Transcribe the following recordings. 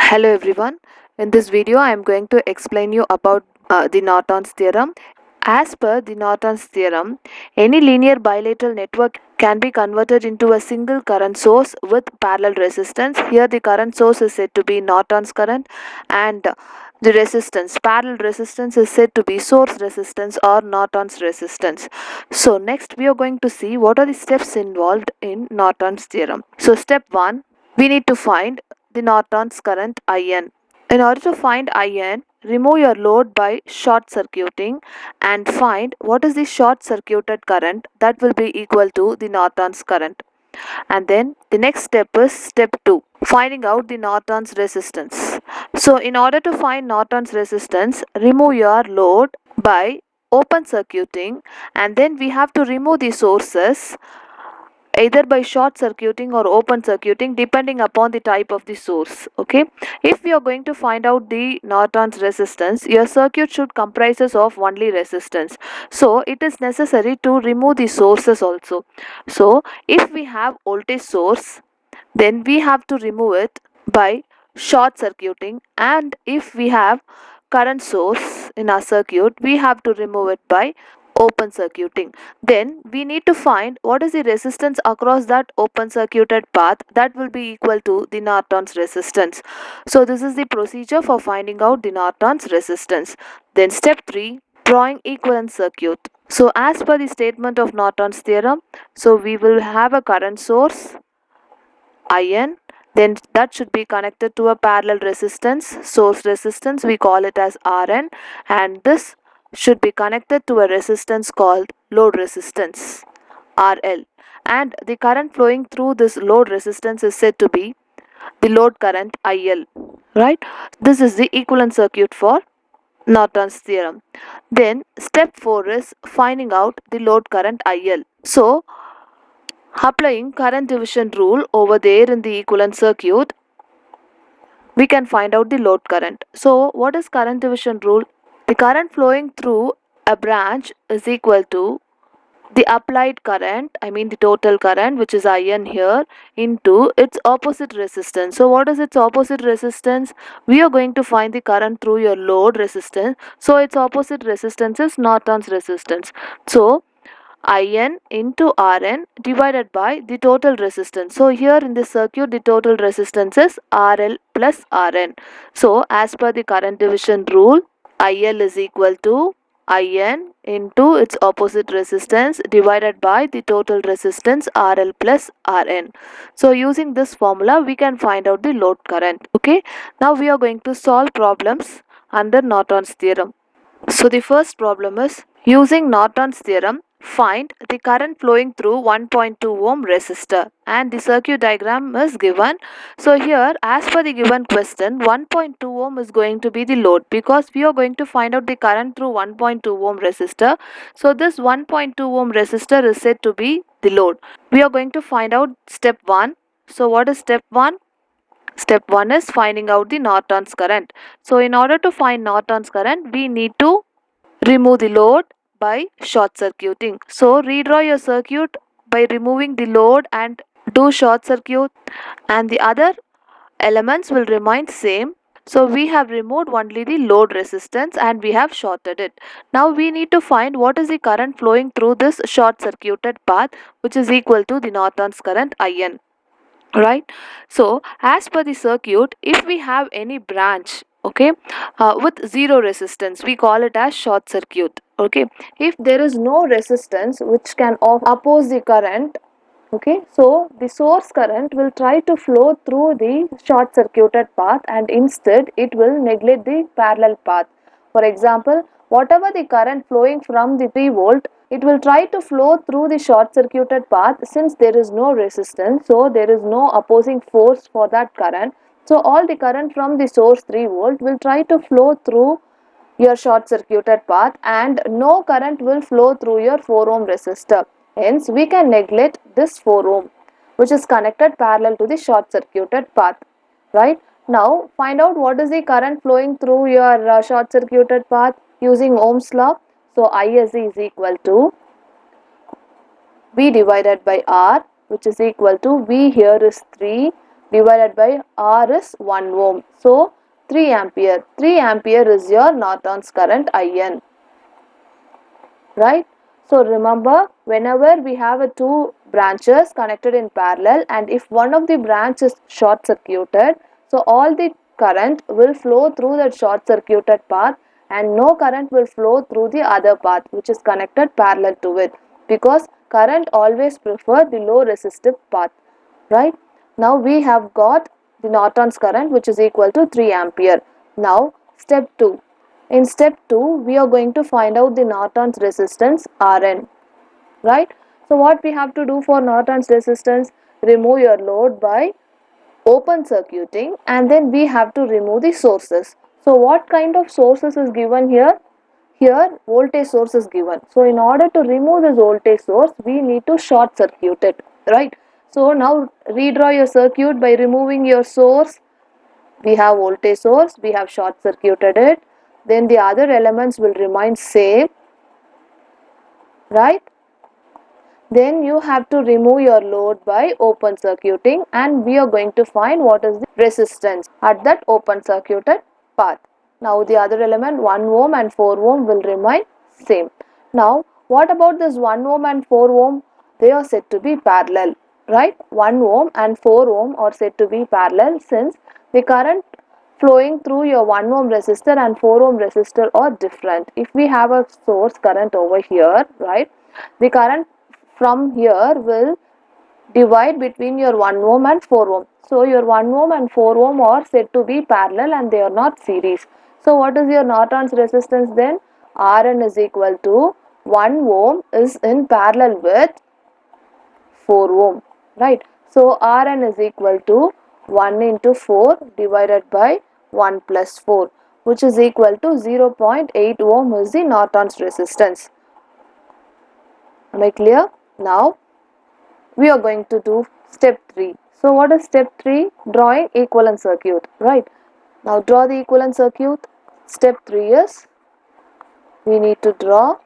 Hello everyone. In this video I am going to explain you about the Norton's theorem. As per the Norton's theorem, any linear bilateral network can be converted into a single current source with parallel resistance. Here the current source is said to be Norton's current and the resistance, parallel resistance is said to be source resistance or Norton's resistance. So next we are going to see what are the steps involved in Norton's theorem. So step 1, we need to find the Norton's current IN. In order to find IN, remove your load by short circuiting and find what is the short circuited current that will be equal to the Norton's current. And then the next step is step 2, finding out the Norton's resistance. So in order to find Norton's resistance, remove your load by open circuiting and then we have to remove the sources either by short circuiting or open circuiting depending upon the type of the source. Okay, if we are going to find out the Norton's resistance, your circuit should comprises of only resistance, so it is necessary to remove the sources also. So if we have voltage source, then we have to remove it by short circuiting, and if we have current source in our circuit, we have to remove it by open circuiting. Then we need to find what is the resistance across that open circuited path that will be equal to the Norton's resistance. So this is the procedure for finding out the Norton's resistance. Then step 3, drawing equivalent circuit. So as per the statement of Norton's theorem, so we will have a current source IN, then that should be connected to a parallel resistance, source resistance, we call it as RN, and this should be connected to a resistance called load resistance, RL, and the current flowing through this load resistance is said to be the load current IL, right? This is the equivalent circuit for Norton's theorem. Then step 4 is finding out the load current IL. So applying current division rule over there in the equivalent circuit, we can find out the load current. So what is current division rule? The current flowing through a branch is equal to the applied current, I mean the total current, which is IN here, into its opposite resistance. So what is its opposite resistance? We are going to find the current through your load resistance. So its opposite resistance is Norton's resistance. So IN into RN divided by the total resistance. So here in this circuit the total resistance is RL plus RN. So as per the current division rule, IL is equal to IN into its opposite resistance divided by the total resistance RL plus RN. So using this formula we can find out the load current. Okay, now we are going to solve problems under Norton's theorem. So the first problem is using Norton's theorem, find the current flowing through 1.2 ohm resistor, and the circuit diagram is given. So here as per the given question, 1.2 ohm is going to be the load because we are going to find out the current through 1.2 ohm resistor. So this 1.2 ohm resistor is said to be the load. We are going to find out step 1. So what is step 1? Step 1 is finding out the Norton's current. So in order to find Norton's current, we need to remove the load by short circuiting. So redraw your circuit by removing the load and do short circuit, and the other elements will remain same. So we have removed only the load resistance and we have shorted it. Now we need to find what is the current flowing through this short circuited path, which is equal to the Norton's current IN, right? So as per the circuit, if we have any branch, okay, with zero resistance, we call it as short circuit. Okay, if there is no resistance which can oppose the current, okay, so the source current will try to flow through the short circuited path and instead it will neglect the parallel path. For example, whatever the current flowing from the 3 volt, it will try to flow through the short circuited path since there is no resistance, so there is no opposing force for that current. So all the current from the source 3 volt will try to flow through your short circuited path and no current will flow through your 4 ohm resistor. Hence we can neglect this 4 ohm which is connected parallel to the short circuited path, right? Now find out what is the current flowing through your short circuited path using Ohm's law. So ISC is equal to V divided by R, which is equal to V here is 3 divided by R is 1 ohm. So 3 ampere. 3 ampere is your Norton's current IN. Right? So remember, whenever we have two branches connected in parallel, and if one of the branch is short circuited, so all the current will flow through that short circuited path and no current will flow through the other path which is connected parallel to it, because current always prefer the low resistive path. Right? Now we have got the Norton's current, which is equal to 3 ampere. Now step 2. In step 2, we are going to find out the Norton's resistance Rn. Right? So what we have to do for Norton's resistance? Remove your load by open circuiting, and then we have to remove the sources. So what kind of sources is given here? Here voltage source is given. So in order to remove this voltage source, we need to short circuit it. Right? So now redraw your circuit by removing your source. We have voltage source, we have short circuited it, then the other elements will remain same. Right? Then you have to remove your load by open circuiting, and we are going to find what is the resistance at that open circuited path. Now the other element 1 ohm and 4 ohm will remain same. Now what about this 1 ohm and 4 ohm? They are said to be parallel. Right? 1 ohm and 4 ohm are said to be parallel, since the current flowing through your 1 ohm resistor and 4 ohm resistor are different. If we have a source current over here, right, the current from here will divide between your 1 ohm and 4 ohm. So your 1 ohm and 4 ohm are said to be parallel and they are not series. So what is your Norton's resistance then? Rn is equal to 1 ohm is in parallel with 4 ohm. Right? So Rn is equal to 1 into 4 divided by 1 plus 4, which is equal to 0.8 ohm is the Norton's resistance. Am I clear? Now we are going to do step 3. So what is step 3? Drawing equivalent circuit. Right? Now draw the equivalent circuit. Step 3 is we need to draw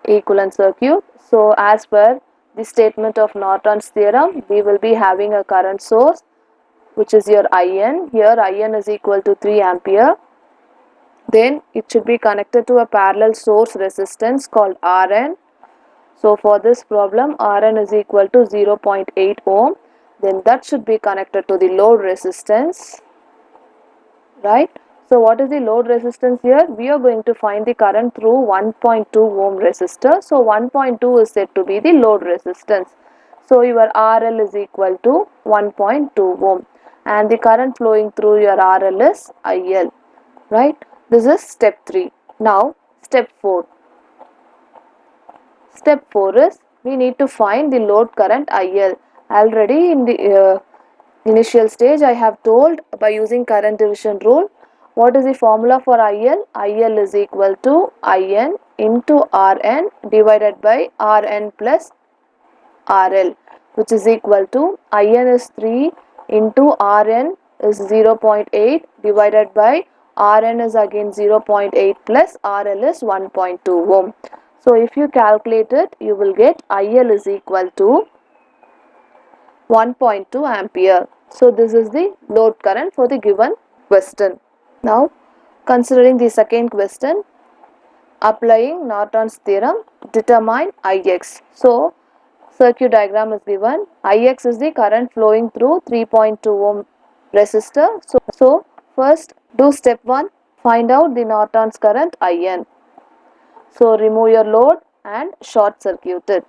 equivalent circuit. So as per the statement of Norton's theorem, we will be having a current source which is your IN. Here IN is equal to 3 ampere. Then it should be connected to a parallel source resistance called Rn. So for this problem, Rn is equal to 0.8 ohm. Then that should be connected to the load resistance. Right? So what is the load resistance here? We are going to find the current through 1.2 ohm resistor. So 1.2 is said to be the load resistance. So your RL is equal to 1.2 ohm. And the current flowing through your RL is IL. Right? This is step 3. Now step 4. Step 4 is we need to find the load current IL. Already in the initial stage I have told by using current division rule. What is the formula for IL? IL is equal to IN into RN divided by RN plus RL, which is equal to IN is 3 into RN is 0.8 divided by Rn is again 0.8 plus RL is 1.2 ohm. So if you calculate it, you will get IL is equal to 1.2 ampere. So this is the load current for the given question. Now considering the second question, applying Norton's theorem, determine Ix. So circuit diagram is given. Ix is the current flowing through 3.2 ohm resistor. So first do step 1, find out the Norton's current IN. So remove your load and short circuit it.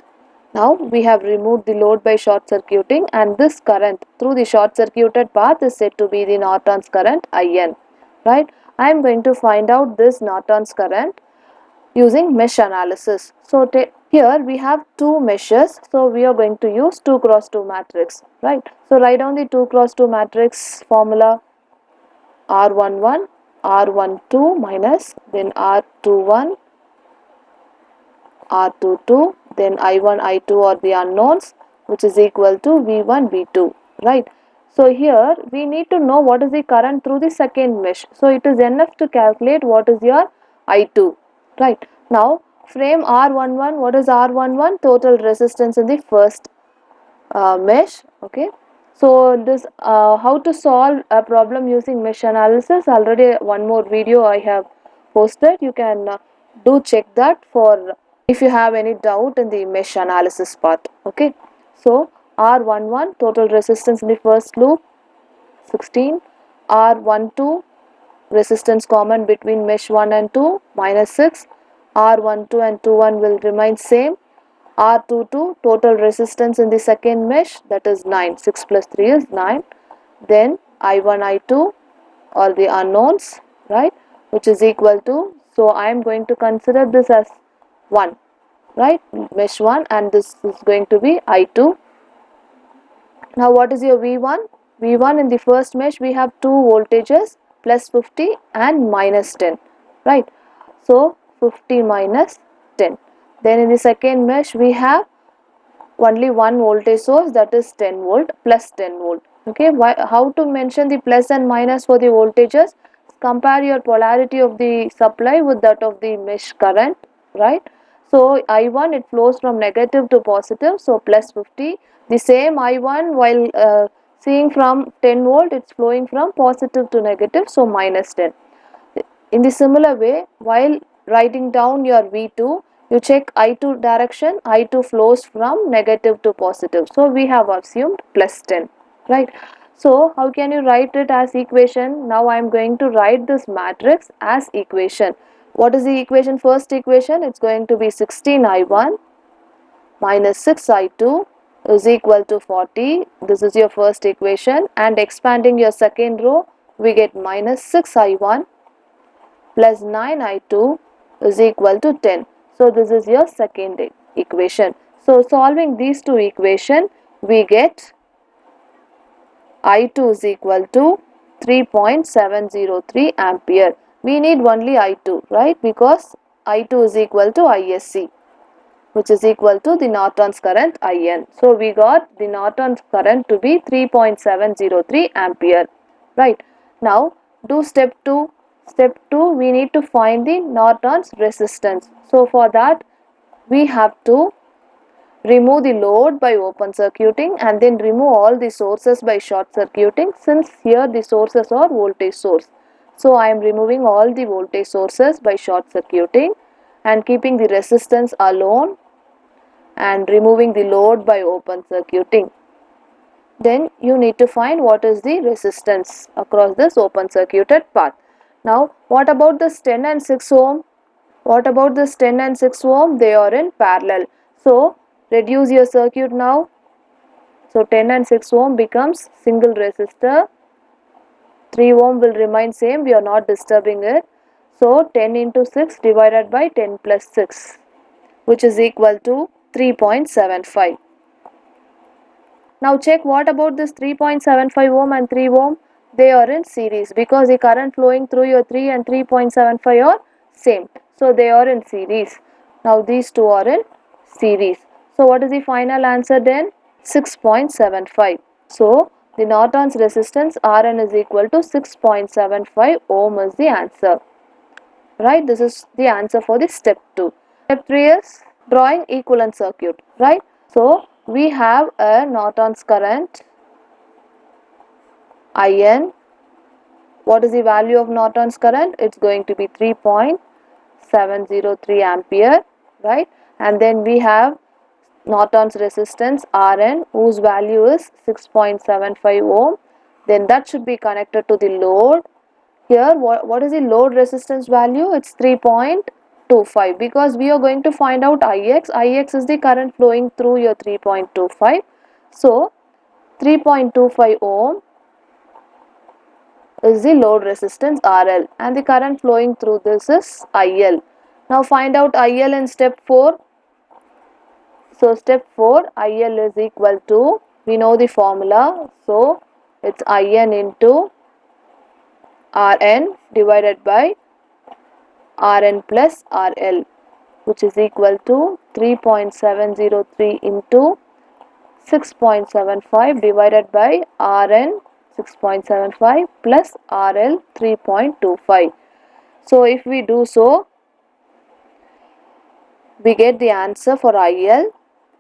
Now we have removed the load by short circuiting, and this current through the short circuited path is said to be the Norton's current IN. Right? I am going to find out this Norton's current using mesh analysis. So here we have two meshes, so we are going to use 2 cross 2 matrix. Right? So write down the 2 cross 2 matrix formula. R11, R12 minus, then R21, R22, then I1, I2 are the unknowns, which is equal to V1, V2, right? So here we need to know what is the current through the second mesh. So it is enough to calculate what is your I2, right? Now frame R11, what is R11? Total resistance in the first mesh. Okay, so this how to solve a problem using mesh analysis, already one more video I have posted. You can do check that for if you have any doubt in the mesh analysis part. Okay, so R11 total resistance in the first loop 16, R12 resistance common between mesh 1 and 2 minus 6, R12 and 21 will remain same, R22 total resistance in the second mesh, that is 9, 6 plus 3 is 9, then I1 I2 or the unknowns, right, which is equal to, so I am going to consider this as 1, right, mesh 1, and this is going to be I2. Now what is your V1? V1 in the first mesh we have two voltages, plus 50 and minus 10, right? So 50 minus 10. Then in the second mesh we have only one voltage source, that is 10 volt plus 10 volt. Okay, how to mention the plus and minus for the voltages? Compare your polarity of the supply with that of the mesh current, right? So I1 it flows from negative to positive, so plus 50. The same I1 while seeing from 10 volt, it's flowing from positive to negative, so minus 10. In the similar way, while writing down your V2, you check I2 direction, I2 flows from negative to positive. So we have assumed plus 10, right? So how can you write it as equation? Now I am going to write this matrix as equation. What is the equation? First equation, it's going to be 16I1 minus 6I2 is equal to 40. This is your first equation, and expanding your second row, we get minus 6I1 plus 9I2 is equal to 10. So this is your second equation. So solving these two equations, we get I2 is equal to 3.703 ampere. We need only I2, right? Because I2 is equal to ISC, which is equal to the Norton's current IN. So we got the Norton's current to be 3.703 ampere, right? Now do step 2. Step 2, we need to find the Norton's resistance. So for that we have to remove the load by open circuiting and then remove all the sources by short circuiting, since here the sources are voltage source. So I am removing all the voltage sources by short circuiting and keeping the resistance alone and removing the load by open circuiting. Then you need to find what is the resistance across this open circuited path. Now what about this 10 and 6 ohm? What about this 10 and 6 ohm? They are in parallel. So reduce your circuit now. So 10 and 6 ohm becomes single resistor. 3 ohm will remain same, we are not disturbing it. So 10 into 6 divided by 10 plus 6, which is equal to 3.75. Now check what about this 3.75 ohm and 3 ohm. They are in series because the current flowing through your 3 and 3.75 are same. So they are in series. Now these two are in series. So what is the final answer then? 6.75. So the Norton's resistance Rn is equal to 6.75 ohm is the answer. Right? This is the answer for the step 2. Step 3 is drawing equivalent circuit. Right? So we have a Norton's current IN. What is the value of Norton's current? It's going to be 3.703 ampere, right? And then we have Norton's resistance Rn, whose value is 6.75 ohm. Then that should be connected to the load. Here what is the load resistance value? It's 3.25, because we are going to find out Ix. Ix is the current flowing through your 3.25. So 3.25 ohm is the load resistance RL, and the current flowing through this is IL. Now find out IL in step 4. So step 4, IL is equal to, we know the formula, so it's IN into Rn divided by Rn plus RL, which is equal to 3.703 into 6.75 divided by Rn 6.75 plus RL 3.25. So if we do so, we get the answer for IL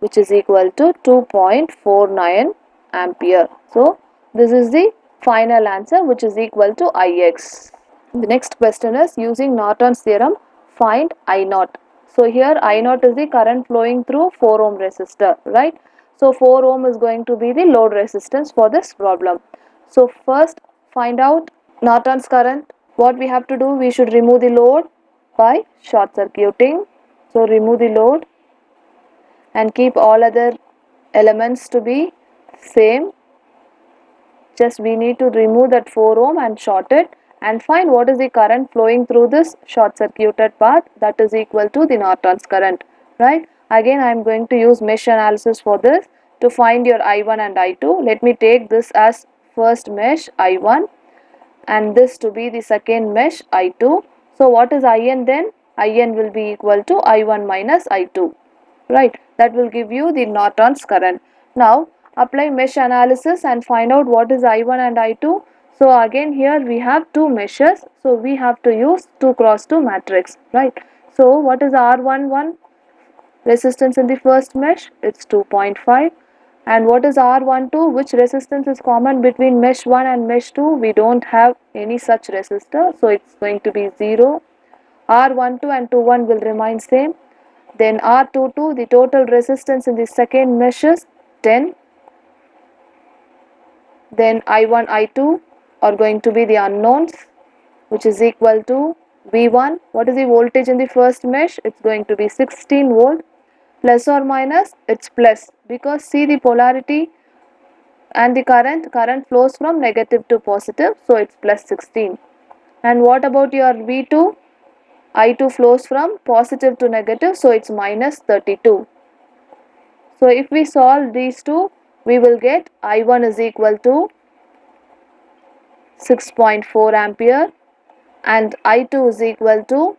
which is equal to 2.49 ampere. So this is the final answer, which is equal to Ix. The next question is, using Norton's theorem, find I naught. So here I naught is the current flowing through 4 ohm resistor, right? So 4 ohm is going to be the load resistance for this problem. So first find out Norton's current. What we have to do, we should remove the load by short circuiting. So remove the load and keep all other elements to be same. Just we need to remove that 4 ohm and short it and find what is the current flowing through this short circuited path, that is equal to the Norton's current, right? Again I am going to use mesh analysis for this to find your I1 and I2. Let me take this as first mesh I1 and this to be the second mesh I2. So what is IN then? IN will be equal to I1 minus I2, right? That will give you the Norton's current. Now apply mesh analysis and find out what is I1 and I2. So again here we have two meshes, so we have to use 2 cross 2 matrix, right? So what is R11 resistance in the first mesh? It's 2.5. And what is R12? Which resistance is common between mesh 1 and mesh 2? We don't have any such resistor, so it's going to be 0. R12 and 21 will remain same. Then R22, the total resistance in the second mesh is 10. Then I1, I2 are going to be the unknowns, which is equal to V1. What is the voltage in the first mesh? It's going to be 16 volt. Plus or minus, it's plus, because see the polarity and the current flows from negative to positive, so it's plus 16. And what about your V2? I2 flows from positive to negative, so it's minus 32. So if we solve these two, we will get I1 is equal to 6.4 ampere and I2 is equal to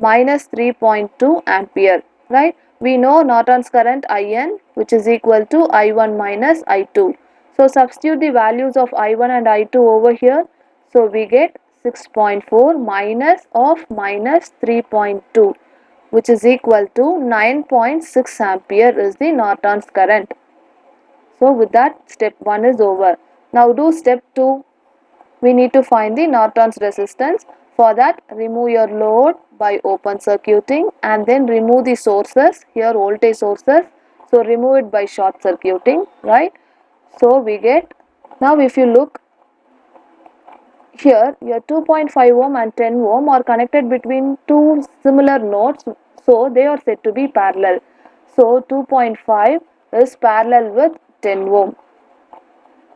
minus 3.2 ampere, right? We know Norton's current IN, which is equal to I1 minus I2. So substitute the values of I1 and I2 over here. So we get 6.4 minus of minus 3.2, which is equal to 9.6 ampere is the Norton's current. So with that, step 1 is over. Now do step 2. We need to find the Norton's resistance. For that, remove your load by open circuiting and then remove the sources, here voltage sources. So remove it by short circuiting, right? So we get, now if you look here, your 2.5 ohm and 10 ohm are connected between two similar nodes, so they are said to be parallel. So 2.5 is parallel with 10 ohm,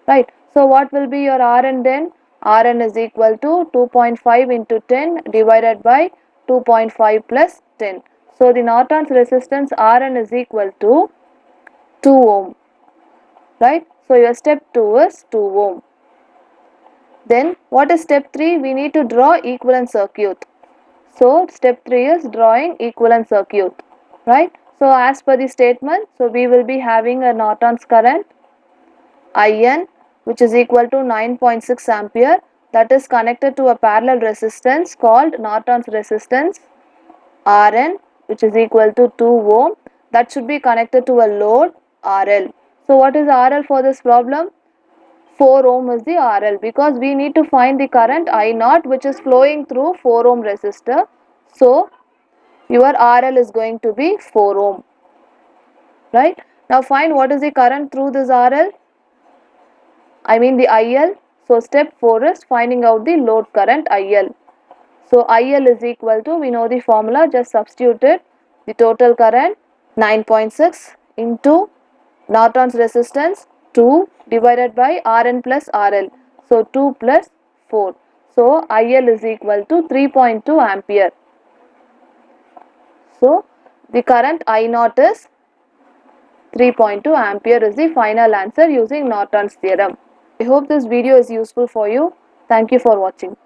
right? So what will be your Rn then? Rn is equal to 2.5 into 10 divided by 2.5 plus 10. So the Norton's resistance Rn is equal to 2 ohm, right? So your step 2 is 2 ohm. Then what is step 3? We need to draw equivalent circuit. So step 3 is drawing equivalent circuit, right? So as per the statement, so we will be having a Norton's current IN, which is equal to 9.6 ampere, that is connected to a parallel resistance called Norton's resistance Rn, which is equal to 2 ohm, that should be connected to a load RL. So what is RL for this problem? 4 ohm is the RL, because we need to find the current I0 which is flowing through 4 ohm resistor. So your RL is going to be 4 ohm, right? Now find what is the current through this RL, I mean the IL. So step 4 is finding out the load current IL. So IL is equal to, we know the formula, just substitute it, the total current 9.6 into Norton's resistance 2 divided by Rn plus RL. So 2 plus 4. So IL is equal to 3.2 ampere. So the current I0 is 3.2 ampere is the final answer using Norton's theorem. I hope this video is useful for you. Thank you for watching.